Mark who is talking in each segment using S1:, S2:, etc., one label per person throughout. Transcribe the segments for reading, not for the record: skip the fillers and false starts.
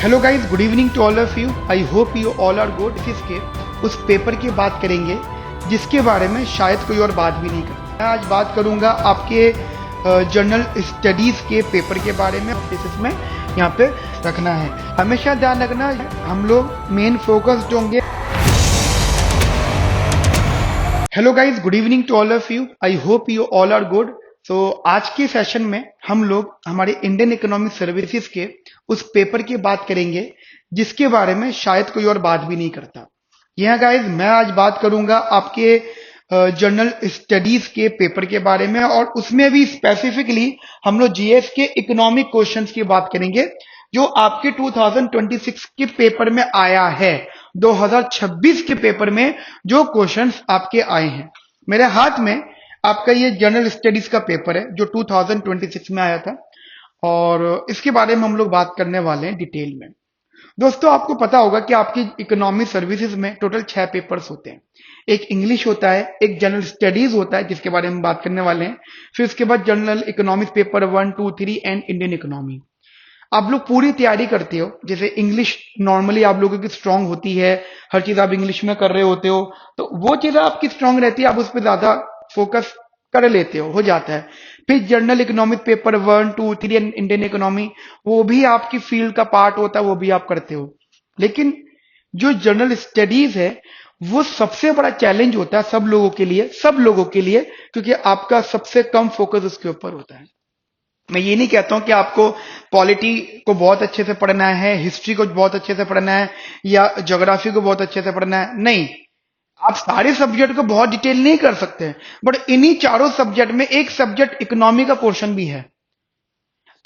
S1: Hello guys, good evening to all of you. I hope you all are good. इसके उस paper की बात करेंगे जिसके बारे में शायद कोई और बात भी नहीं करता। मैं आज बात करूंगा आपके जर्नल स्टडीज के पेपर के बारे में। बेसिस में यहाँ पे रखना है, हमेशा ध्यान रखना हम लोग मेन फोकस्ड होंगे। Hello guys, good evening to all of you. I hope you all are good. तो आज के सेशन में हम लोग हमारे इंडियन इकोनॉमिक सर्विसेज के उस पेपर की बात करेंगे जिसके बारे में शायद कोई और बात भी नहीं करता। यह गाइस, मैं आज बात करूंगा आपके जर्नल स्टडीज के पेपर के बारे में, और उसमें भी स्पेसिफिकली हम लोग जीएस के इकोनॉमिक क्वेश्चंस की बात करेंगे जो आपके 2026 के पेपर में आया है। 2026 के पेपर में जो क्वेश्चंस आपके आए हैं, मेरे हाथ में आपका ये जर्नल स्टडीज का पेपर है जो 2026 में आया था, और इसके बारे में हम लोग बात करने वाले हैं डिटेल में। दोस्तों, आपको पता होगा कि आपकी इकोनॉमिक सर्विसेज में टोटल 6 पेपर्स होते हैं। एक इंग्लिश होता है, एक जनरल स्टडीज होता है जिसके बारे में बात करने वाले हैं, फिर उसके बाद general economics paper 1, 2, 3 and Indian economy. आप लोग पूरी तैयारी करते हो, जैसे इंग्लिश नॉर्मली आप लोगों की स्ट्रांग होती है, हर चीज आप इंग्लिश में कर रहे होते हो, तो वो चीज आपकी स्ट्रांग रहती है, आप उस पर ज्यादा फोकस कर लेते हो जाता है। फिर general economic paper 1, 2, 3 and Indian economy, वो भी आपकी फील्ड का पार्ट होता है, वो भी आप करते हो। लेकिन जो जनरल स्टडीज है वो सबसे बड़ा चैलेंज होता है सब लोगों के लिए, क्योंकि आपका सबसे कम फोकस उसके ऊपर होता है। मैं ये नहीं कहता हूं कि आपको पॉलिटी को बहुत अच्छे से पढ़ना है, हिस्ट्री को बहुत अच्छे से पढ़ना है, या ज्योग्राफी को बहुत अच्छे से पढ़ना है। नहीं, आप सारे सब्जेक्ट को बहुत डिटेल नहीं कर सकते, बट इन्हीं चारों सब्जेक्ट में एक सब्जेक्ट इकोनॉमी का पोर्शन भी है।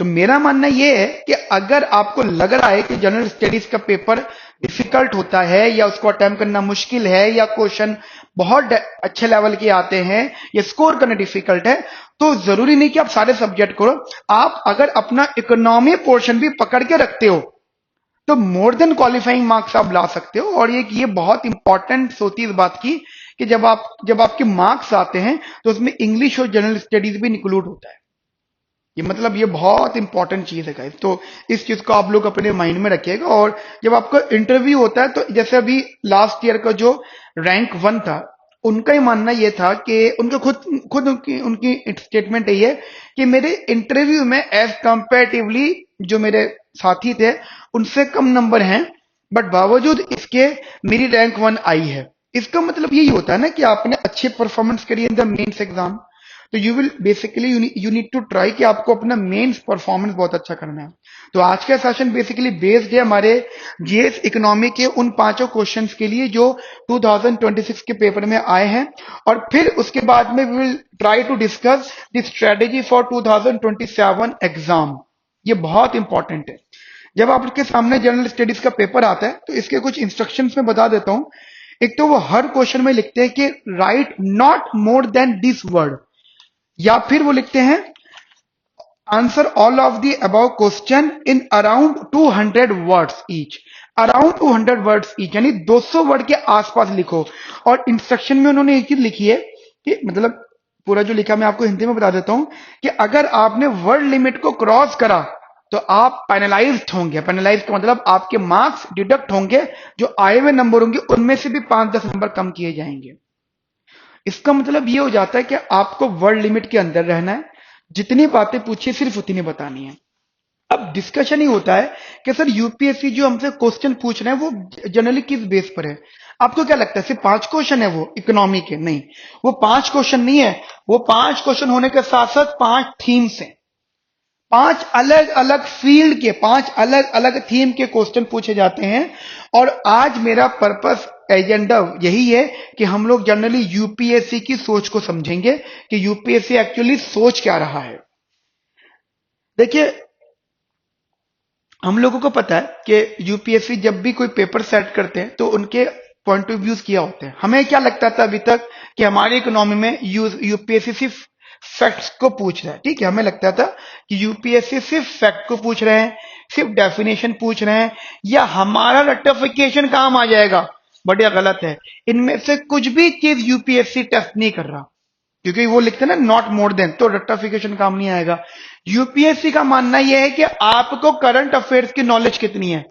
S1: तो मेरा मानना यह है कि अगर आपको लग रहा है कि जनरल स्टडीज का पेपर डिफिकल्ट होता है, या उसको अटेम्प्ट करना मुश्किल है, या क्वेश्चन बहुत अच्छे लेवल के आते हैं, या स्कोर करना डिफिकल्ट है, तो जरूरी नहीं कि आप सारे सब्जेक्ट करो। आप अगर अपना इकोनॉमी पोर्शन भी पकड़ के रखते हो तो मोर देन क्वालिफाइंग मार्क्स आप ला सकते हो। और ये बहुत इंपॉर्टेंट होती है इस बात की कि जब आपके मार्क्स आते हैं तो उसमें इंग्लिश और जनरल स्टडीज भी इंक्लूड होता है। ये बहुत इंपॉर्टेंट चीज है गाइस, तो इस चीज को आप लोग अपने माइंड में रखिएगा। और जब आपका इंटरव्यू होता है, तो जैसे अभी लास्ट ईयर का जो रैंक 1 था, उनका ही मानना यह था कि उनका खुद उनकी स्टेटमेंट यही है कि मेरे इंटरव्यू में एज कंपेरेटिवली जो मेरे साथी थे उनसे कम नंबर हैं, बट बावजूद इसके मेरी रैंक 1 आई है। इसका मतलब यही होता है ना कि आपने अच्छी परफॉर्मेंस करी इन द मेंस एग्जाम, तो you will basically you need to try कि आपको अपना मेंस परफॉर्मेंस बहुत अच्छा करना है। तो आज का सेशन बेसिकली बेस्ड है हमारे जीएस इकोनॉमी के उन 5 क्वेश्चंस के लिए जो 2026 के पेपर में आए हैं, और फिर उसके बाद में we will try to discuss the strategy for 2027 exam. ये बहुत इंपॉर्टेंट है। जब आपके सामने जनरल स्टडीज का पेपर आता है तो इसके कुछ इंस्ट्रक्शंस में बता देता हूं। एक तो वो हर क्वेश्चन में लिखते हैं कि right not more then this word, या फिर वो लिखते हैं answer all of the above question in around 200 words each. Around 200 words each यानी 200 वर्ड के आसपास लिखो। और इंस्ट्रक्शन में उन्होंने एक चीज लिखी है कि मतलब पूरा जो लिखा मैं आपको हिंदी में बता देता हूं कि अगर आपने वर्ड लिमिट को क्रॉस करा तो आप पेनलाइज्ड होंगे। पेनलाइज का मतलब आपके मार्क्स डिडक्ट होंगे, जो आए हुए नंबर होंगे उनमें से भी 5-10 नंबर कम किए जाएंगे। इसका मतलब ये हो जाता है कि आपको वर्ड लिमिट के अंदर रहना है, जितनी बातें पूछिए सिर्फ उतनी बतानी है। अब डिस्कशन ही होता है कि सर यूपीएससी जो हमसे क्वेश्चन पूछ रहे हैं वो जनरली किस बेस पर है। आपको क्या लगता है सिर्फ 5 क्वेश्चन है वो इकोनॉमी के? नहीं, वो 5 क्वेश्चन नहीं है। वो 5 क्वेश्चन होने के साथ साथ 5 थीम्स हैं। 5 अलग अलग फील्ड के 5 अलग अलग थीम के क्वेश्चन पूछे जाते हैं। और आज मेरा पर्पस एजेंडा यही है कि हम लोग जनरली यूपीएससी की सोच को समझेंगे कि यूपीएससी एक्चुअली सोच क्या रहा है। देखिए, हम लोगों को पता है कि यूपीएससी जब भी कोई पेपर सेट करते हैं तो उनके पॉइंट ऑफ व्यूज किया होते हैं। हमें क्या लगता था अभी तक कि हमारी इकोनॉमी में यूपीएससी सिर्फ फैक्ट्स को पूछ रहा है। ठीक है, हमें लगता था कि यूपीएससी सिर्फ फैक्ट को पूछ रहे हैं, सिर्फ डेफिनेशन पूछ रहे हैं, या हमारा रटिफिकेशन काम आ जाएगा। बट यह गलत है। इनमें से कुछ भी चीज यूपीएससी टेस्ट नहीं कर रहा, क्योंकि वो लिखते हैं ना नॉट मोर देन, तो रटिफिकेशन काम नहीं आएगा। यूपीएससी का मानना यह है कि आपको करंट अफेयर्स की नॉलेज कितनी है।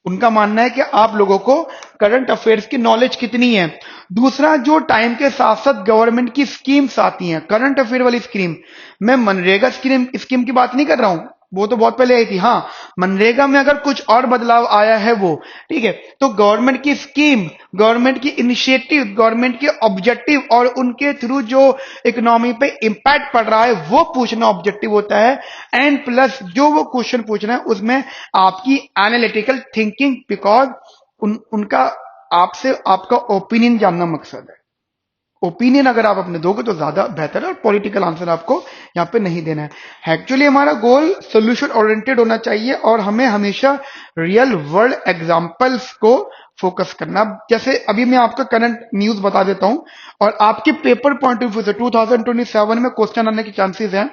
S1: उनका मानना है कि आप लोगों को करंट अफेयर्स की नॉलेज कितनी है। दूसरा, जो टाइम के साथ साथ गवर्नमेंट की स्कीम्स आती हैं, करंट अफेयर वाली स्कीम, मैं मनरेगा स्कीम स्कीम की बात नहीं कर रहा हूं, वो तो बहुत पहले आई थी। हाँ, मनरेगा में अगर कुछ और बदलाव आया है वो, ठीक है, तो गवर्नमेंट की स्कीम, गवर्नमेंट की इनिशिएटिव, गवर्नमेंट के ऑब्जेक्टिव और उनके थ्रू जो इकोनॉमी पे इंपैक्ट पड़ रहा है वो पूछना ऑब्जेक्टिव होता है। एंड प्लस जो वो क्वेश्चन पूछ रहे हैं उसमें आपकी एनालिटिकल थिंकिंग, बिकॉज उनका आपसे आपका ओपिनियन जानना मकसद है। ओपिनियन अगर आप अपने दोगे तो ज्यादा बेहतर है, और पॉलिटिकल आंसर आपको यहाँ पे नहीं देना है। एक्चुअली हमारा गोल सोल्यूशन ओरिएंटेड होना चाहिए और हमें हमेशा रियल वर्ल्ड एग्जांपल्स को फोकस करना। जैसे अभी मैं आपको करंट न्यूज बता देता हूं और आपके पेपर पॉइंट ऑफ व्यू से 2027 में क्वेश्चन आने के चांसेस हैं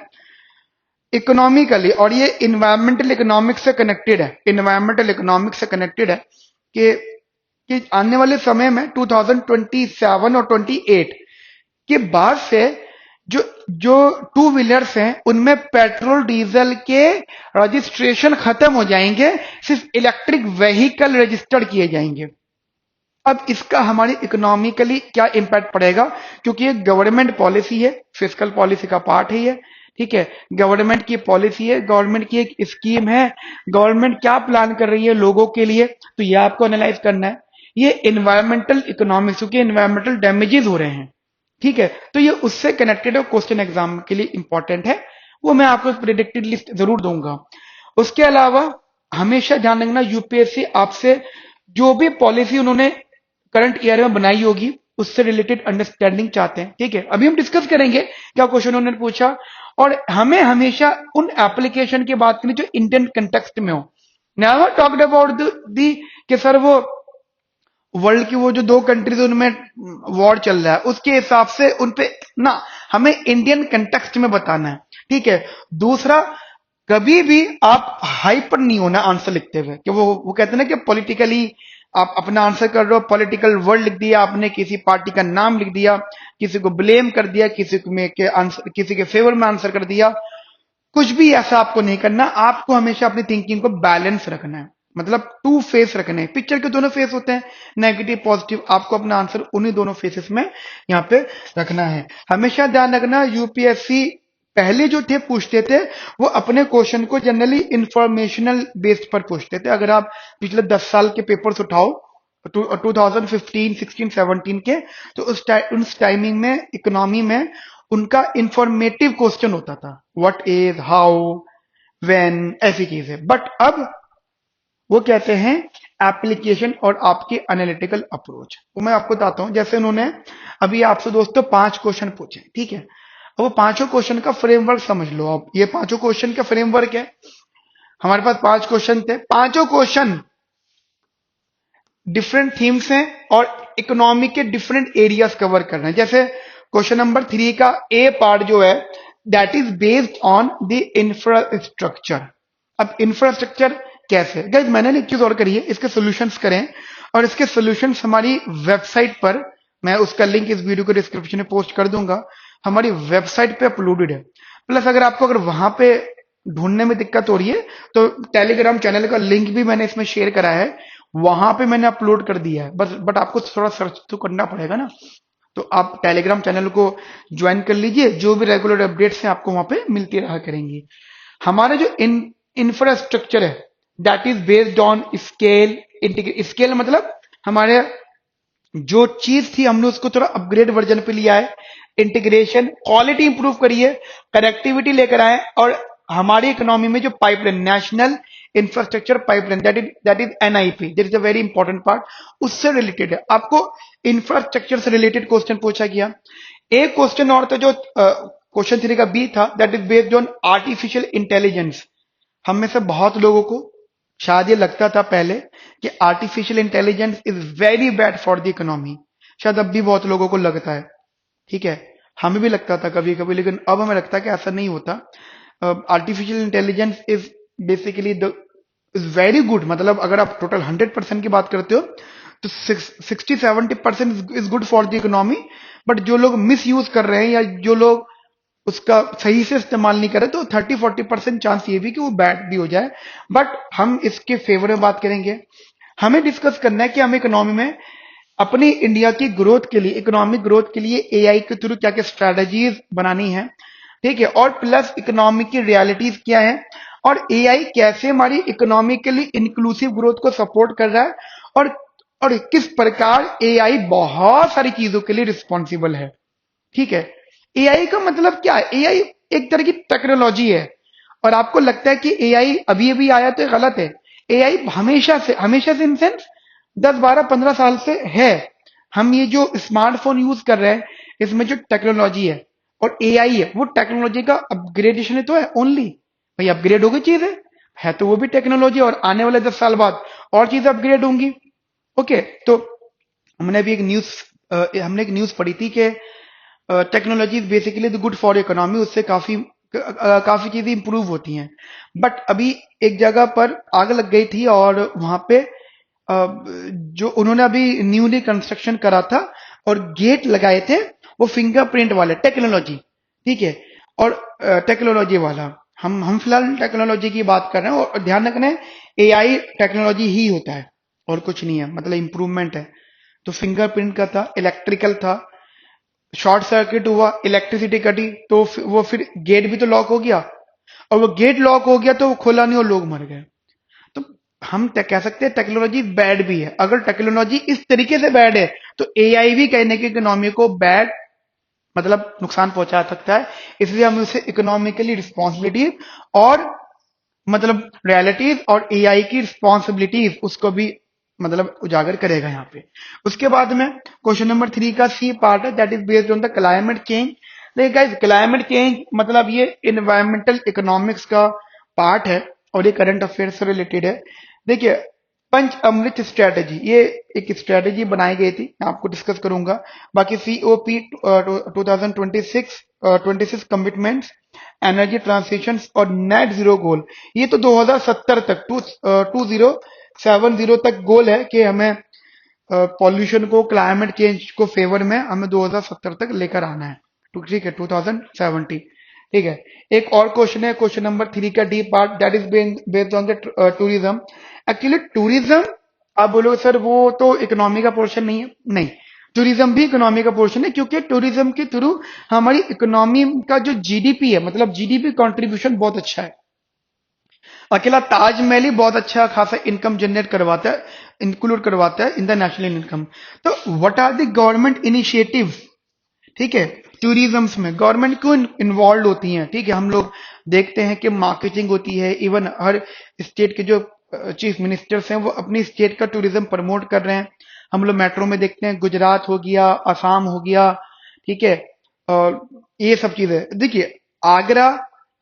S1: इकोनॉमिकली, और ये इन्वायरमेंटल इकोनॉमिक्स से कनेक्टेड है, इन्वायरमेंटल इकोनॉमिक्स से कनेक्टेड है कि आने वाले समय में 2027 और 28 के बाद से जो जो टू व्हीलर्स हैं उनमें पेट्रोल डीजल के रजिस्ट्रेशन खत्म हो जाएंगे, सिर्फ इलेक्ट्रिक व्हीकल रजिस्टर्ड किए जाएंगे। अब इसका हमारी इकोनॉमिकली क्या इंपैक्ट पड़ेगा, क्योंकि ये गवर्नमेंट पॉलिसी है, फिस्कल पॉलिसी का पार्ट है ये, ठीक है, गवर्नमेंट की पॉलिसी है, गवर्नमेंट की एक स्कीम है, गवर्नमेंट क्या प्लान कर रही है लोगों के लिए, तो ये आपको एनालाइज करना है। ये इन्वायरमेंटल इकोनॉमिक्स, क्योंकि इन्वायरमेंटल डैमेजेस हो रहे हैं, ठीक है, तो ये उससे कनेक्टेड है, क्वेश्चन एग्जाम के लिए इंपॉर्टेंट है, वो मैं आपको प्रेडिक्टेड लिस्ट जरूर दूंगा। उसके अलावा हमेशा ध्यान रखना, यूपीएससी आपसे जो भी पॉलिसी उन्होंने करंट ईयर में बनाई होगी उससे रिलेटेड अंडरस्टैंडिंग चाहते हैं, ठीक है। अभी हम डिस्कस करेंगे क्या क्वेश्चन उन्होंने पूछा, और हमें हमेशा उन एप्लीकेशन की बात करनी जो इंडियन कंटेक्स्ट में हो। नेवर टॉक्ड अबाउट दी कि सर वो वर्ल्ड की वो जो दो कंट्रीज उनमें वॉर चल रहा है उसके हिसाब से उनपे ना, हमें इंडियन कंटेक्स्ट में बताना है, ठीक है। दूसरा, कभी भी आप हाइपर नहीं होना आंसर लिखते हुए, कि वो कहते हैं ना कि पॉलिटिकली आप अपना आंसर कर रहे हो, पॉलिटिकल वर्ड लिख दिया आपने, किसी पार्टी का नाम लिख दिया, किसी को ब्लेम कर दिया, किसी के फेवर में आंसर कर दिया, कुछ भी ऐसा आपको नहीं करना। आपको हमेशा अपनी थिंकिंग को बैलेंस रखना है, मतलब टू फेस रखने हैं, पिक्चर के दोनों फेस होते हैं, नेगेटिव पॉजिटिव, आपको अपना आंसर उन्हीं दोनों फेसेस में यहाँ पे रखना है। हमेशा ध्यान रखना, यूपीएससी पहले जो थे पूछते थे वो अपने क्वेश्चन को जनरली इंफॉर्मेशनल बेस्ड पर पूछते थे। अगर आप पिछले 10 साल के पेपर्स उठाओ 2015, 16, 17 के, तो उस टाइमिंग में इकोनॉमी में उनका इंफॉर्मेटिव क्वेश्चन होता था, व्हाट इज, हाउ, व्हेन, ऐसी चीजें। बट अब वो कहते हैं एप्लीकेशन और आपकी एनालिटिकल अप्रोच। तो मैं आपको बताता हूं, जैसे उन्होंने अभी आपसे दोस्तों 5 क्वेश्चन पूछे, ठीक है, अब वो पांचों क्वेश्चन का फ्रेमवर्क समझ लो। अब ये पांचों क्वेश्चन का फ्रेमवर्क है, हमारे पास 5 क्वेश्चन थे, पांचों क्वेश्चन डिफरेंट थीम्स हैं और इकोनॉमी के डिफरेंट एरियाज कवर कर रहे हैं। जैसे क्वेश्चन नंबर 3 का ए पार्ट जो है, that is based on the infrastructure. अब इंफ्रास्ट्रक्चर कैसे, गाइस मैंने एक चीज और करी है, इसके सॉल्यूशंस करें और इसके सॉल्यूशंस हमारी वेबसाइट पर, मैं उसका लिंक इस वीडियो के डिस्क्रिप्शन में पोस्ट कर दूंगा, हमारी वेबसाइट पे अपलोडेड है। प्लस अगर वहां पे ढूंढने में दिक्कत हो रही है तो टेलीग्राम चैनल का लिंक भी मैंने इसमें शेयर करा है, वहां पे मैंने अपलोड कर दिया है, बट आपको थोड़ा सर्च तो करना पड़ेगा ना, तो आप टेलीग्राम चैनल को ज्वाइन कर लीजिए, जो भी रेगुलर अपडेट्स हैं आपको वहां पे मिलती रहा करेंगी। हमारा जो इंफ्रास्ट्रक्चर है that is based on scale, scale मतलब हमारे जो चीज थी हमने उसको थोड़ा अपग्रेड वर्जन पे लिया है, इंटीग्रेशन, क्वालिटी इंप्रूव करी है, कनेक्टिविटी लेकर आए, और हमारी इकोनॉमी में जो pipeline, national infrastructure pipeline, that is NIP, that is a very important part, उससे रिलेटेड है। आपको इंफ्रास्ट्रक्चर से रिलेटेड क्वेश्चन पूछा गया। एक क्वेश्चन और था जो क्वेश्चन 3 का बी था, that is based on artificial intelligence. हम में से बहुत लोगों को शायद ये लगता था पहले कि artificial intelligence is very bad for the economy, शायद अब भी बहुत लोगों को लगता है, ठीक है, हमें भी लगता था कभी कभी, लेकिन अब हमें लगता है कि ऐसा नहीं होता। Artificial intelligence is basically the is very good, मतलब अगर आप टोटल 100% की बात करते हो तो 60-70% is good for the economy. But जो लोग मिस यूज कर रहे हैं या जो लोग उसका सही से इस्तेमाल नहीं करे तो 30-40% चांस ये भी कि वो बैड भी हो जाए। बट हम इसके फेवर में बात करेंगे। हमें डिस्कस करना है कि हमें इकोनॉमी में अपनी इंडिया की ग्रोथ के लिए, इकोनॉमिक ग्रोथ के लिए एआई के थ्रू क्या क्या स्ट्रेटजीज बनानी है, ठीक है, और प्लस इकोनॉमी की रियलिटीज क्या है, और एआई कैसे हमारी इकोनॉमिकली इंक्लूसिव ग्रोथ को सपोर्ट कर रहा है, और और किस प्रकार एआई बहुत सारी चीजों के लिए रिस्पॉन्सिबल है। ठीक है, एआई का मतलब क्या है? एआई एक तरह की टेक्नोलॉजी है, और आपको लगता है कि एआई अभी अभी आया तो ये गलत है। एआई हमेशा से इन सेंस 10 12 15 साल से है। हम ये जो स्मार्टफोन यूज कर रहे हैं, इसमें जो टेक्नोलॉजी है और एआई है, वो टेक्नोलॉजी का अपग्रेडेशन तो है ओनली। भाई अपग्रेड हो गई चीज है तो वो भी टेक्नोलॉजी, और आने वाले 10 साल बाद और चीजें अपग्रेड होंगी। ओके, तो हमने अभी एक न्यूज पढ़ी थी कि technology is basically the good for economy, उससे काफी चीजें इंप्रूव होती हैं। बट अभी एक जगह पर आग लग गई थी, और वहां पे जो उन्होंने अभी न्यूली कंस्ट्रक्शन करा था और गेट लगाए थे, वो फिंगरप्रिंट वाले टेक्नोलॉजी, ठीक है, और टेक्नोलॉजी वाला, हम फिलहाल टेक्नोलॉजी की बात कर रहे हैं, और ध्यान रखना है एआई टेक्नोलॉजी ही होता है और कुछ नहीं है, मतलब इंप्रूवमेंट है। तो फिंगरप्रिंट का था, इलेक्ट्रिकल था, शॉर्ट सर्किट हुआ, इलेक्ट्रिसिटी कटी, तो वो फिर गेट भी तो लॉक हो गया, और वो गेट लॉक हो गया तो वो खुला नहीं और लोग मर गए। तो हम कह सकते हैं टेक्नोलॉजी बैड भी है। अगर टेक्नोलॉजी इस तरीके से बैड है तो एआई भी कहने की इकोनॉमी को बैड, मतलब नुकसान पहुंचा सकता है। इसलिए हम उसे इकोनॉमिकली रिस्पॉन्सिबिलिटी और मतलब रियलिटीज और एआई की रिस्पॉन्सिबिलिटीज उसको भी मतलब उजागर करेगा यहाँ पे। उसके बाद में क्वेश्चन नंबर 3 का सी पार्ट है, that is based on the climate change. देखिए गाइस, क्लाइमेट चेंज मतलब ये इन्वायरमेंटल इकोनॉमिक्स का पार्ट है, और ये करंट अफेयर से रिलेटेड है। देखिए, पंच अमृत स्ट्रेटेजी, ये एक स्ट्रेटेजी बनाई गई थी, मैं आपको डिस्कस करूंगा। बाकी सीओपी 2026 कमिटमेंट्स, एनर्जी ट्रांसिशन और नेट जीरो गोल, ये तो 2070 तक 2070 तक गोल है कि हमें पॉल्यूशन को, क्लाइमेट चेंज को फेवर में हमें 2070 तक लेकर आना है। तो ठीक है, 2070, ठीक है। एक और क्वेश्चन है, क्वेश्चन नंबर 3 का D part, that is based on the tourism. Actually tourism, आप बोलोगे सर वो तो इकोनॉमी का पोर्शन नहीं है, नहीं, टूरिज्म भी इकोनॉमी का पोर्शन है, क्योंकि टूरिज्म के थ्रू हमारी इकोनॉमी का जो जीडीपी है, मतलब जीडीपी कंट्रीब्यूशन बहुत अच्छा है। अकेला ताजमहल ही बहुत अच्छा खासा इनकम जनरेट करवाता है, इंक्लूड करवाता है इन द नेशनल इनकम। तो what are the government initiatives, ठीक है, टूरिज्म में गवर्नमेंट क्यों इन्वॉल्व होती हैं? ठीक है, हम लोग देखते हैं कि मार्केटिंग होती है, इवन हर स्टेट के जो चीफ मिनिस्टर्स हैं वो अपनी स्टेट का टूरिज्म प्रमोट कर रहे हैं। हम लोग मेट्रो में देखते हैं, गुजरात हो गया, असम हो गया, ठीक है, और ये सब चीजें। देखिए, आगरा,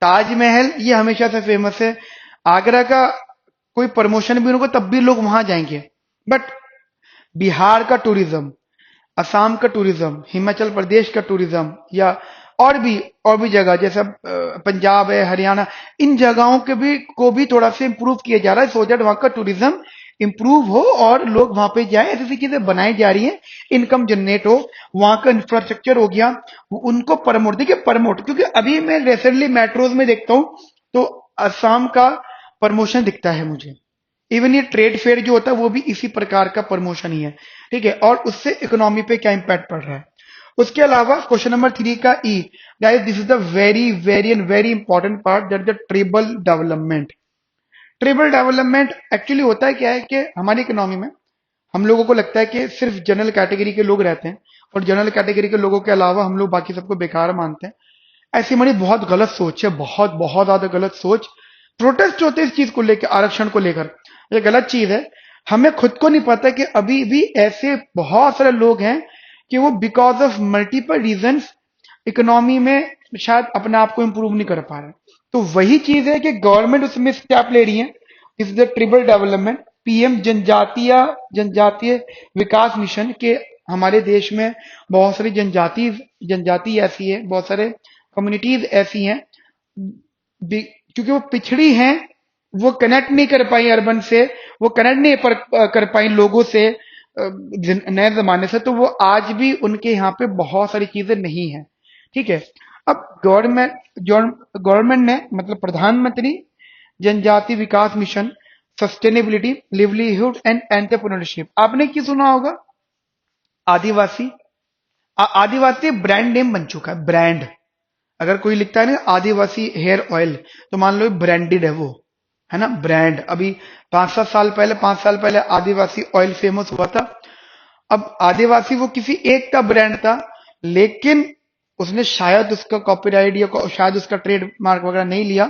S1: ताजमहल ये हमेशा से फेमस है। आगरा का कोई प्रमोशन भी होगा तब भी लोग वहां जाएंगे। बट बिहार का टूरिज्म, असम का टूरिज्म, हिमाचल प्रदेश का टूरिज्म, या और भी जगह जैसे पंजाब है, हरियाणा, इन जगहों के भी को भी थोड़ा सा इंप्रूव किया जा रहा है, सो दैट वहां का टूरिज्म इंप्रूव हो और लोग वहां पे जाए। ऐसी चीजें बनाई जा रही हैं, इनकम जनरेट हो, वहां का इंफ्रास्ट्रक्चर हो गया, उनको प्रमोट, देखिए प्रमोट, क्योंकि अभी मैं रिसेंटली मेट्रोज में देखता हूँ तो असम का प्रमोशन दिखता है मुझे। इवन ये ट्रेड फेयर जो होता है वो भी इसी प्रकार का प्रमोशन ही है, ठीक है, और उससे इकोनॉमी पे क्या इंपैक्ट पड़ रहा है। उसके अलावा क्वेश्चन नंबर 3 का E, guys this is the very very and very important part, that the tribal development. Tribal development actually होता है क्या है कि हमारी इकोनॉमी में हम लोगों को लगता है कि सिर्फ जनरल कैटेगरी के लोग रहते हैं, और जनरल कैटेगरी के लोगों के अलावा हम लोग बाकी सबको बेकार मानते हैं। ऐसी हमारी बहुत गलत सोच है, बहुत बहुत ज्यादा गलत सोच। प्रोटेस्ट होते हैं इस चीज को लेकर, आरक्षण को लेकर, ये गलत चीज है। हमें खुद को नहीं पता कि अभी भी ऐसे बहुत सारे लोग हैं कि वो because of multiple reasons economy में शायद अपने आप को इंप्रूव नहीं कर पा रहे। तो वही चीज है कि गवर्नमेंट उसमें स्टेप ले रही है, is the tribal development, PM जनजातीय विकास मिशन के। हमारे देश में बहुत सारी जनजाति ऐसी है, बहुत सारे कम्युनिटीज ऐसी हैं, क्योंकि वो पिछड़ी हैं, वो कनेक्ट नहीं कर पाई अर्बन से, वो कनेक्ट नहीं कर पाई लोगों से, नए जमाने से, तो वो आज भी उनके यहाँ पे बहुत सारी चीजें नहीं है, ठीक है। अब गवर्नमेंट ने, मतलब Pradhanmantri Janjati Vikas mission sustainability, livelihood and entrepreneurship. आपने की सुना होगा आदिवासी। आदिवासी ब्रांड नेम बन चुका है, ब्रांड। अगर कोई लिखता है ना आदिवासी हेयर ऑयल, तो मान लो ब्रांडेड है वो, है ना, ब्रांड। अभी 5 साल पहले आदिवासी ऑयल फेमस हुआ था। अब आदिवासी वो किसी एक का ब्रांड था, लेकिन उसने शायद उसका कॉपीराइट या शायद उसका ट्रेडमार्क वगैरह नहीं लिया।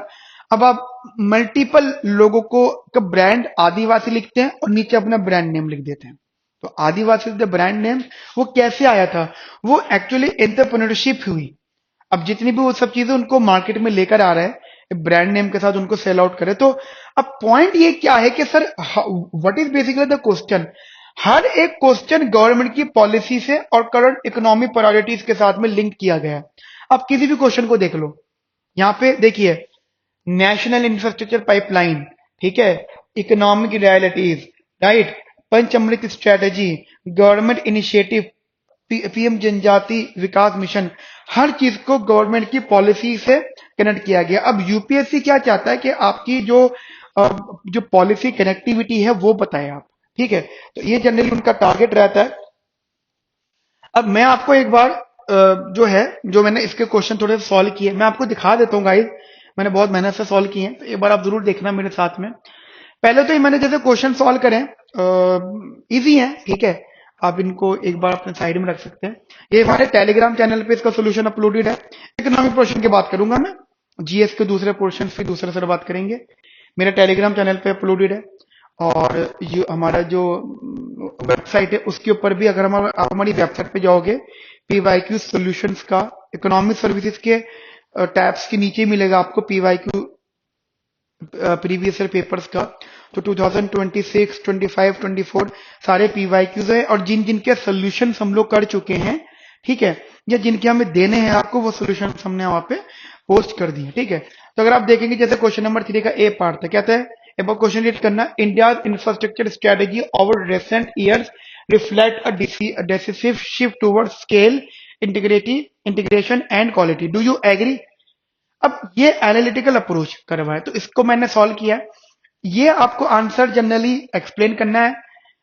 S1: अब आप मल्टीपल लोगों को का ब्रांड आदिवासी लिखते हैं और नीचे अपना ब्रांड नेम लिख देते हैं। तो आदिवासी द ब्रांड नेम वो कैसे आया था? वो एक्चुअली एंटरप्रेन्योरशिप हुई। अब जितनी भी वो सब चीजें उनको मार्केट में लेकर आ रहे हैं ब्रांड नेम के साथ, उनको सेल आउट करे। तो अब पॉइंट ये क्या है कि sir what is basically the question, हर एक क्वेश्चन गवर्नमेंट की पॉलिसी से और करंट इकोनॉमिक प्रायोरिटीज के साथ में लिंक किया गया है। आप किसी भी क्वेश्चन को देख लो, यहाँ पे देखिए नेशनल इंफ्रास्ट्रक्चर पाइपलाइन, ठीक है, इकोनॉमिक रियलिटीज, राइट, पंच अमृत strategy, government initiative, PM Janjati Vikas mission, हर चीज को गवर्नमेंट की पॉलिसी से कनेक्ट किया गया। अब यूपीएससी क्या चाहता है कि आपकी जो पॉलिसी कनेक्टिविटी है वो बताए आप, ठीक है। तो ये जनरली उनका टारगेट रहता है। अब मैं आपको एक बार जो मैंने इसके क्वेश्चन थोड़े सॉल्व किए, मैं आपको दिखा देता हूँ गाइस। मैंने बहुत मेहनत से सॉल्व किए हैं, तो एक बार आप जरूर देखना मेरे साथ में। पहले तो ये मैंने जैसे क्वेश्चन सॉल्व करें, इजी है, ठीक है। आप इनको एक बार अपने साइड में रख सकते हैं। ये हमारे टेलीग्राम चैनल पे इसका सोल्यूशन अपलोडेड है। इकोनॉमिक पोर्शन की बात करूंगा मैं, जीएस के दूसरे पोर्शन फिर दूसरे से बात करेंगे। मेरे टेलीग्राम चैनल पे अपलोडेड है। और ये हमारा जो वेबसाइट है उसके ऊपर भी, अगर आप हमारी वेबसाइट पे जाओगे, पीवाईक्यू सॉल्यूशंस का इकोनॉमिक सर्विसेज के टैब्स के नीचे मिलेगा आपको पीवाईक्यू प्रीवियस ईयर पेपर्स का। तो 2026, 25, 24 सारे पीवाईक्यूज है, और जिन जिन के सोल्यूशन हम लोग कर चुके हैं, ठीक है, या जिनके हमें देने हैं आपको, वो सोल्यूशन हमने वहां पे पोस्ट कर दिए, ठीक है। तो अगर आप देखेंगे जैसे क्वेश्चन नंबर 3 का ए पार्ट था, कहता है अब क्वेश्चन रीड करना, India infrastructure strategy over recent years reflect a decisive shift towards scale, integration and quality, do you agree? अब ये एनालिटिकल अप्रोच करवा है, तो इसको मैंने सॉल्व किया है। ये आपको आंसर जनरली एक्सप्लेन करना है,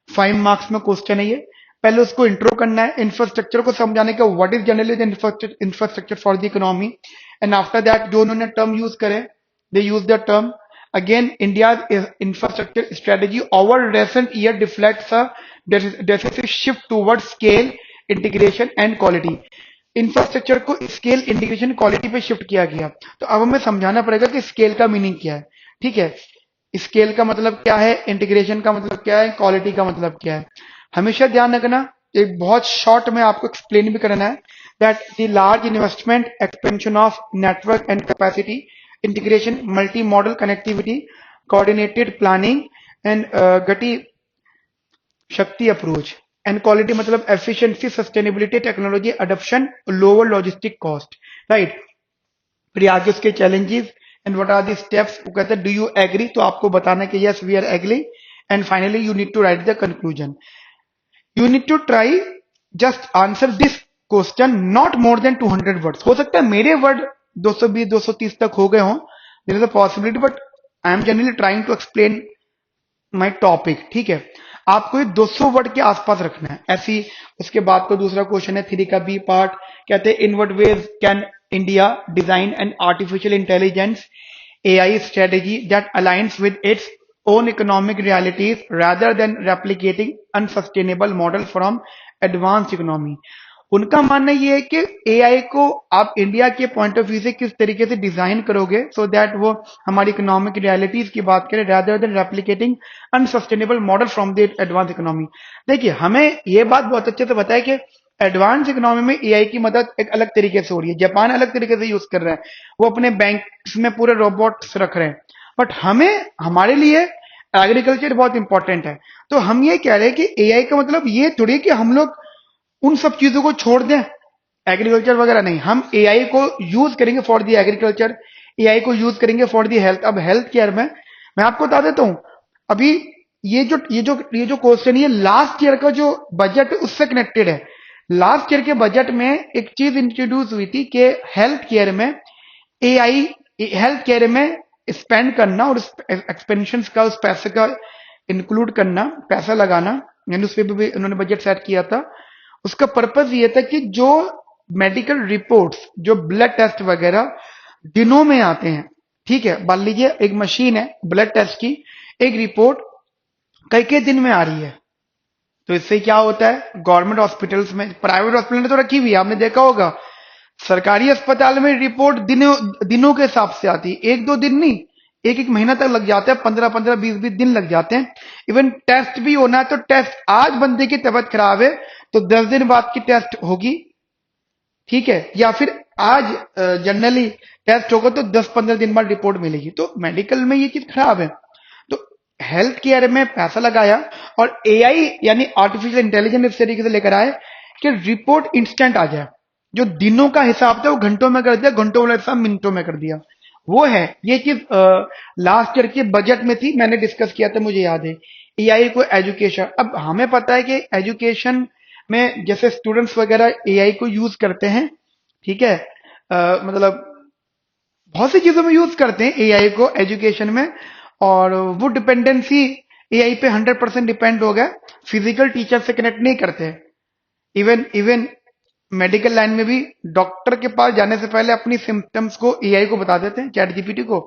S1: 5 मार्क्स में क्वेश्चन है ये। पहले उसको इंट्रो करना है, इंफ्रास्ट्रक्चर को समझाने का, what is generally the infrastructure for the economy, and after that जो उन्होंने टर्म यूज करे, they use the term again, India infrastructure strategy over recent year deflects a decisive shift towards scale, integration and quality. Infrastructure को scale, integration, quality पे shift किया गया। तो अब हमें समझाना पड़ेगा कि स्केल का मीनिंग क्या है, ठीक है। स्केल का मतलब क्या है, इंटीग्रेशन का मतलब क्या है, क्वालिटी का मतलब क्या है। हमेशा ध्यान रखना, एक बहुत शॉर्ट में आपको एक्सप्लेन भी करना है, that the large investment, expansion of network and capacity, integration, multi modal connectivity, coordinated planning and Gati Shakti approach, and quality मतलब efficiency, sustainability, technology adoption, lower logistic cost, right. फिर आगे उसके challenges and what are the steps, वो कहते हैं do you agree, तो आपको बताना है कि yes we are agree, and finally you need to write the conclusion. You need to try just answer this question not more than 200 words. हो सकता है मेरे वर्ड 220 230 तक हो गए हों, there is a possibility, but I am generally trying to explain my topic, ठीक है। आपको ये 200 वर्ड के आसपास रखना है ऐसी। उसके बाद को दूसरा क्वेश्चन है 3 का बी पार्ट, कहते हैं in what veg can India design an artificial intelligence AI strategy that aligns with its own economic realities rather than replicating unsustainable model from advanced economy। उनका मानना ये है कि एआई को आप इंडिया के पॉइंट ऑफ व्यू से किस तरीके से डिजाइन करोगे सो दैट वो हमारी इकोनॉमिक रियलिटीज की बात करें rather than replicating unsustainable model from the advance economy. देखिए हमें ये बात बहुत अच्छे से पता है कि एडवांस इकोनॉमी में एआई की मदद एक अलग तरीके से हो रही है। जापान अलग तरीके से यूज कर रहा है, वो अपने बैंक्स में पूरे रोबोट्स रख रहे हैं, बट हमें हमारे लिए एग्रीकल्चर बहुत इंपॉर्टेंट है। तो हम ये कह रहे हैं कि एआई का मतलब ये थोड़ी कि हम लोग उन सब चीजों को छोड़ दें, एग्रीकल्चर वगैरह नहीं, हम एआई को यूज करेंगे फॉर दी एग्रीकल्चर, एआई को यूज करेंगे फॉर दी हेल्थ। अब हेल्थ केयर में मैं आपको बता देता हूं, अभी ये जो क्वेश्चन है लास्ट ईयर का जो बजट है उससे कनेक्टेड है। लास्ट ईयर के बजट में एक चीज इंट्रोड्यूस हुई थी कि हेल्थ केयर में एआई, हेल्थ केयर में स्पेंड करना और उस एक्सपेंशंस का, उस पैसे का इंक्लूड करना, पैसा लगाना, यानी उस पे भी उन्होंने बजट सेट किया था। उसका पर्पस ये था कि जो मेडिकल रिपोर्ट्स, जो ब्लड टेस्ट वगैरह दिनों में आते हैं, ठीक है, मान लीजिए एक मशीन है ब्लड टेस्ट की, एक रिपोर्ट कई कई दिन में आ रही है, तो इससे क्या होता है, गवर्नमेंट हॉस्पिटल्स में, प्राइवेट हॉस्पिटल में तो रखी हुई है, आपने देखा होगा, सरकारी अस्पताल में रिपोर्ट दिनों के हिसाब से आती है, एक दो दिन नहीं, एक एक महीना तक लग जाता है, 15-15, 20-20 दिन लग जाते हैं। इवन टेस्ट भी होना है तो टेस्ट, आज बंदे की तबीयत खराब है तो 10 दिन बाद की टेस्ट होगी, ठीक है, या फिर आज जनरली टेस्ट होगा तो 10-15 दिन बाद रिपोर्ट मिलेगी। तो मेडिकल में ये चीज खराब है। तो हेल्थ केयर में पैसा लगाया और एआई यानी आर्टिफिशियल इंटेलिजेंस इस तरीके से लेकर आए कि रिपोर्ट इंस्टेंट आ जाए, जो दिनों का हिसाब था वो घंटों में कर दिया, घंटों वाला हिसाब मिनटों में कर दिया। वो है ये चीज लास्ट ईयर के बजट में थी, मैंने डिस्कस किया था, मुझे याद है, एआई को एजुकेशन। अब हमें पता है कि एजुकेशन में जैसे स्टूडेंट्स वगैरह एआई को यूज करते हैं, ठीक है, मतलब बहुत सी चीजों में यूज करते हैं एआई को एजुकेशन में, और वो डिपेंडेंसी एआई पे 100% डिपेंड हो गया, फिजिकल टीचर से कनेक्ट नहीं करते। इवन इवन मेडिकल लाइन में भी डॉक्टर के पास जाने से पहले अपनी सिम्टम्स को एआई को बता देते हैं, चैट जीपीटी को,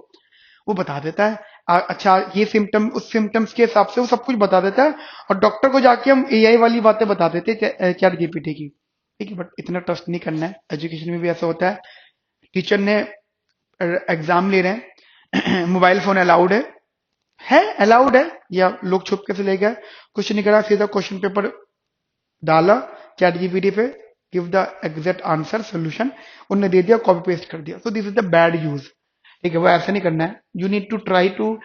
S1: वो बता देता है अच्छा ये सिम्टम, उस सिम्टम्स के हिसाब से वो सब कुछ बता देता है, और डॉक्टर को जाके हम एआई वाली बातें बता देते हैं चैट जीपीटी की, ठीक है। बट इतना ट्रस्ट नहीं करना है, एजुकेशन में भी ऐसा होता है, टीचर ने एग्जाम ले रहे हैं मोबाइल फोन अलाउड है अलाउड है, या लोग छुप के से ले गए, कुछ नहीं करा, सीधा क्वेश्चन पेपर डाला चैट जीपीटी पे, give the exact answer solution, उन्होंने दे दिया, कॉपी पेस्ट कर दिया। So this is the bad use, ठीक है, वो ऐसा नहीं करना है। You need to try to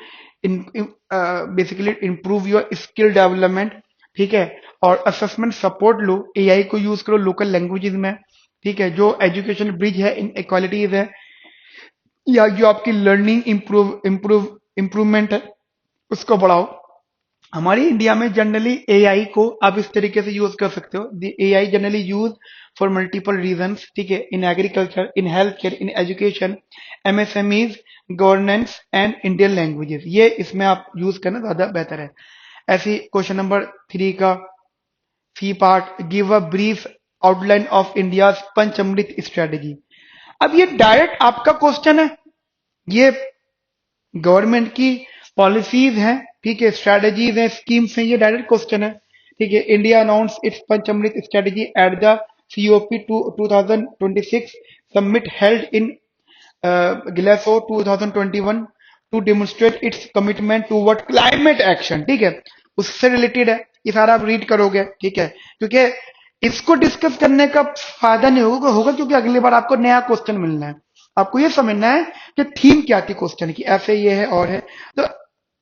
S1: basically improve your skill development, ठीक है, और असेसमेंट सपोर्ट लो, एआई को यूज करो लोकल लैंग्वेजेस में, ठीक है, जो एजुकेशन ब्रिज है इन इक्वालिटीज है, या जो आपकी लर्निंग इम्प्रूवमेंट है उसको बढ़ाओ। हमारी इंडिया में जनरली एआई को आप इस तरीके से यूज कर सकते हो, AI generally use for multiple reasons, ठीक है, in agriculture, in health care, in education, MSMEs, governance and Indian languages, ये इसमें आप यूज करना ज्यादा बेहतर है। ऐसी क्वेश्चन नंबर 3 का C part, give a brief outline of India Panchamrit strategy. अब ये डायरेक्ट आपका क्वेश्चन है, ये गवर्नमेंट की पॉलिसीज हैं, ठीक है, स्ट्रेटेजीज हैं, स्कीम्स हैं, ये डायरेक्ट क्वेश्चन है, ठीक है। India announce its Panchamrit strategy at the COP 2026 summit held in Glasgow 2021 to demonstrate its commitment toward climate action, ठीक है, उससे रिलेटेड है, ये सारा आप रीड करोगे, ठीक है, क्योंकि इसको डिस्कस करने का फायदा नहीं होगा क्योंकि अगली बार आपको नया क्वेश्चन मिलना है, आपको ये समझना है कि थीम क्या थी क्वेश्चन की, ऐसे ये है और है। तो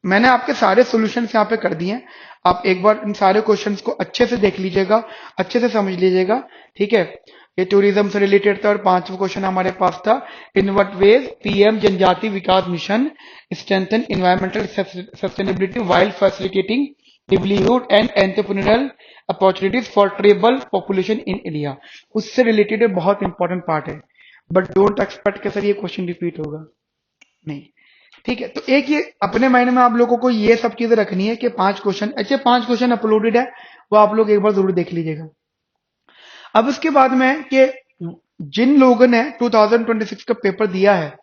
S1: मैंने आपके सारे सॉल्यूशंस यहाँ पे कर दिए हैं, आप एक बार इन सारे क्वेश्चंस को अच्छे से देख लीजिएगा, अच्छे से समझ लीजिएगा, ठीक है। ये टूरिज्म से रिलेटेड था और 5वां क्वेश्चन हमारे पास था, in what ways PM Janjati Vikas mission strengthen environmental sustainability while facilitating livelihood and entrepreneurial opportunities for tribal population in India, उससे रिलेटेड बहुत इंपॉर्टेंट पार्ट है, बट डोंट एक्सपेक्ट कि सर ये क्वेश्चन रिपीट होगा, नहीं, ठीक है। तो एक ये अपने माइंड में आप लोगों को ये सब चीजें रखनी है कि 5 क्वेश्चन, अच्छे 5 क्वेश्चन अपलोडेड है, वो आप लोग एक बार जरूर देख लीजिएगा। अब उसके बाद में कि जिन लोगों ने 2026 का पेपर दिया है,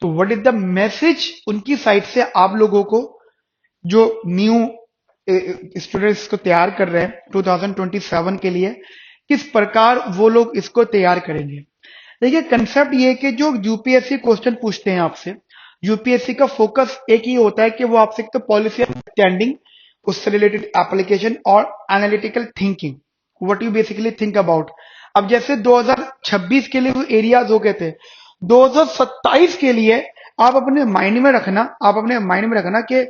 S1: तो व्हाट इज द मैसेज उनकी साइड से आप लोगों को, जो न्यू स्टूडेंट्स को तैयार कर रहे हैं 2027 के लिए, किस प्रकार वो लोग इसको तैयार करेंगे। देखिए कंसेप्ट ये कि जो यूपीएससी क्वेश्चन पूछते हैं आपसे, यूपीएससी का फोकस एक ही होता है कि वो आपसे तो पॉलिसी अंडरस्टैंडिंग, उससे रिलेटेड एप्लीकेशन और analytical thinking, what you basically think about. अब जैसे 2026 के लिए वो एरियाज हो गए थे, 2027 के लिए आप अपने माइंड में रखना कि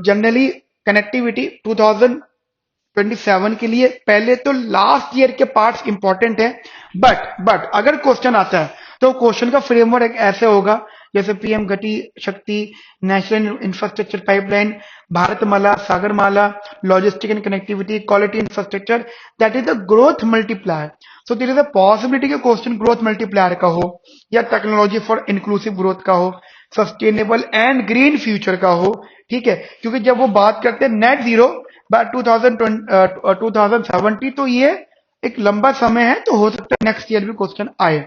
S1: जनरली कनेक्टिविटी 2027 के लिए पहले तो लास्ट ईयर के पार्ट्स इंपॉर्टेंट है, बट अगर क्वेश्चन आता है तो क्वेश्चन का फ्रेमवर्क ऐसे होगा जैसे PM Gati Shakti, national infrastructure pipeline, Bharatmala, Sagarmala, logistic and connectivity, quality infrastructure, that is the growth multiplier. So there is a possibility कि क्वेश्चन ग्रोथ मल्टीप्लायर का हो या टेक्नोलॉजी फॉर इंक्लूसिव ग्रोथ का हो, सस्टेनेबल एंड ग्रीन फ्यूचर का हो, ठीक है, क्योंकि जब वो बात करते हैं नेट जीरो बाय 2070, तो ये एक लंबा समय है, तो हो सकता है नेक्स्ट ईयर भी क्वेश्चन आए,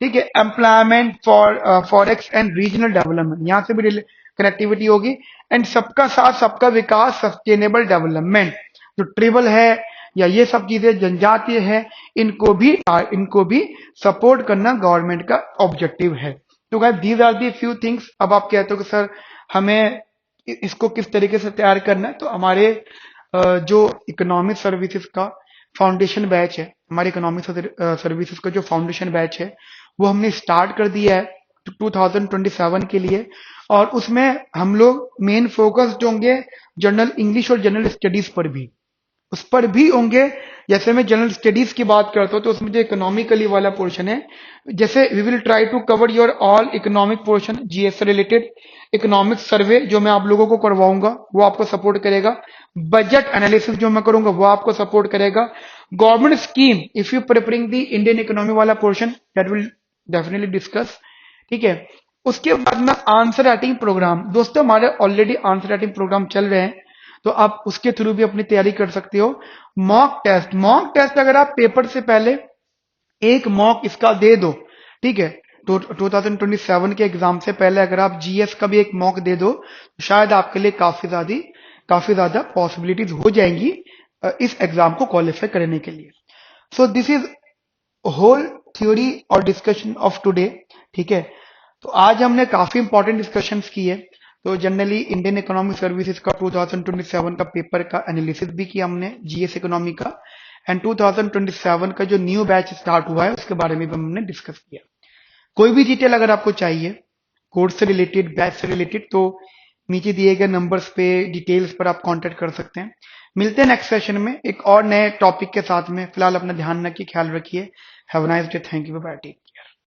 S1: ठीक है। Employment forex and regional development, यहाँ से भी कनेक्टिविटी होगी। एंड सबका साथ सबका विकास, सस्टेनेबल डेवलपमेंट, जो ट्रिबल है या ये सब चीजें जनजातीय है, इनको भी सपोर्ट करना गवर्नमेंट का ऑब्जेक्टिव है। तो guys these are the few things. अब आप कहते हो कि सर हमें इसको किस तरीके से तैयार करना है, तो हमारे जो इकोनॉमिक सर्विसेज का फाउंडेशन बैच है, हमारे इकोनॉमिक सर्विसेज का जो फाउंडेशन बैच है, वो हमने स्टार्ट कर दिया है 2027 के लिए। और उसमें हम लोग मेन फोकस जो होंगे जनरल इंग्लिश और जनरल स्टडीज पर भी, उस पर भी होंगे। जैसे मैं जनरल स्टडीज की बात करता हूँ, तो उसमें जो इकोनॉमिकली वाला पोर्शन है, जैसे we will try to cover your all economic portion, GS से रिलेटेड इकोनॉमिक सर्वे जो मैं आप लोगों को करवाऊंगा वो आपको सपोर्ट करेगा। बजट एनालिसिस जो मैं करूंगा वो आपको सपोर्ट करेगा। Government scheme, if you preparing the Indian economy वाला portion, that will definitely discuss, ठीक है। उसके बाद में आंसर राइटिंग प्रोग्राम, दोस्तों हमारे ऑलरेडी आंसर राइटिंग प्रोग्राम चल रहे हैं, तो आप उसके थ्रू भी अपनी तैयारी कर सकते हो। मॉक टेस्ट अगर आप पेपर से पहले एक मॉक इसका दे दो, ठीक है, तो 2027 के एग्जाम से पहले अगर आप जीएस का भी एक मॉक दे दो, तो शायद आपके लिए काफी ज्यादा पॉसिबिलिटीज हो जाएंगी इस एग्जाम को क्वालिफाई करने के लिए। सो दिस इज होल थ्योरी और डिस्कशन ऑफ टुडे, ठीक है। तो आज हमने काफी इंपॉर्टेंट डिस्कशंस किए। तो जनरली इंडियन इकोनॉमिक सर्विसेज का 2027 का पेपर का एनालिसिस भी किया हमने, जीएस इकोनॉमी का। एंड 2027 का जो न्यू बैच स्टार्ट हुआ है उसके बारे में भी हमने डिस्कस किया। कोई भी डिटेल अगर आपको चाहिए कोर्स से रिलेटेड, बैच से रिलेटेड, तो नीचे दिए गए नंबर्स पे डिटेल्स पर आप कांटेक्ट कर सकते हैं। मिलते हैं नेक्स्ट सेशन में एक और नए टॉपिक के साथ में। फिलहाल अपना ध्यान रखिए, ख्याल रखिए। Have a nice day, thank you, bye bye.